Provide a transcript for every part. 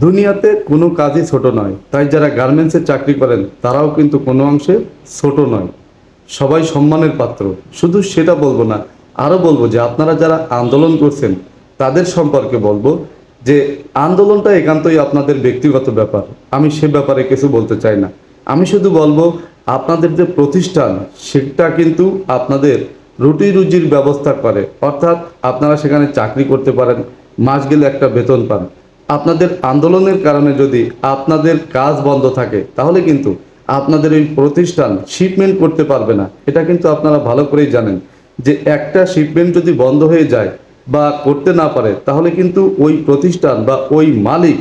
দুনিয়াতে কোনো কাজই ছোট নয়, তাই যারা গার্মেন্টসে চাকরি করেন তারাও কিন্তু কোনো অংশে ছোট নয়। সবাই সম্মানের পাত্র। শুধু সেটা বলবো না, আরও বলবো যে আপনারা যারা আন্দোলন করছেন তাদের সম্পর্কে বলবো যে আন্দোলনটা একান্তই আপনাদের ব্যক্তিগত ব্যাপার। আমি সে ব্যাপারে কিছু বলতে চাই না। আমি শুধু বলবো আপনাদের যে প্রতিষ্ঠান সেটা কিন্তু আপনাদের রুটি রুজির ব্যবস্থা করে, অর্থাৎ আপনারা সেখানে চাকরি করতে পারেন, মাস গেলে একটা বেতন পান। আপনাদের আন্দোলনের কারণে যদি আপনাদের কাজ বন্ধ থাকে তাহলে কিন্তু আপনাদের এই প্রতিষ্ঠান শিপমেন্ট করতে পারবে না। এটা কিন্তু আপনারা ভালো করেই জানেন যে একটা শিপমেন্ট যদি বন্ধ হয়ে যায় বা করতে না পারে তাহলে কিন্তু ওই প্রতিষ্ঠান বা ওই মালিক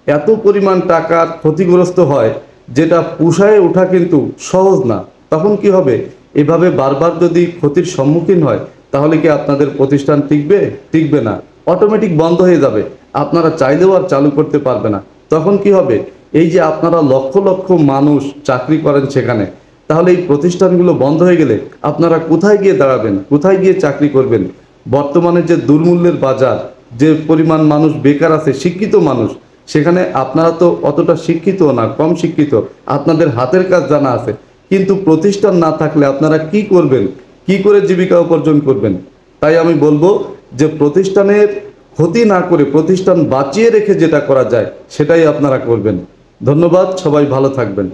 এত পরিমাণ টাকার ক্ষতিগ্রস্ত হয় যেটা পুষায় ওঠা কিন্তু সহজ না। তখন কি হবে? এভাবে বারবার যদি ক্ষতির সম্মুখীন হয় তাহলে কি আপনাদের প্রতিষ্ঠান টিকবে? টিকবে না, অটোমেটিক বন্ধ হয়ে যাবে। আপনারা চাইলেও আর চালু করতে পারবে না। তখন কি হবে? এই যে আপনারা লক্ষ লক্ষ মানুষ চাকরি করেন সেখানে, তাহলে এই প্রতিষ্ঠানগুলো বন্ধ হয়ে গেলে আপনারা কোথায় গিয়ে দাঁড়াবেন? কোথায় গিয়ে চাকরি করবেন? বর্তমানে যে দুর্মূল্যের বাজার, যে পরিমাণ মানুষ বেকার আছে, শিক্ষিত মানুষ, সেখানে আপনারা তো অতটা শিক্ষিত না, কম শিক্ষিত, আপনাদের হাতের কাজ জানা আছে, কিন্তু প্রতিষ্ঠান না থাকলে আপনারা কি করবেন? কি করে জীবিকা উপার্জন করবেন? তাই আমি বলবো যে প্রতিষ্ঠানের ক্ষতি না করে প্রতিষ্ঠান বাঁচিয়ে রেখে যেটা করা যায় সেটাই আপনারা করবেন। ধন্যবাদ, সবাই ভালো থাকবেন।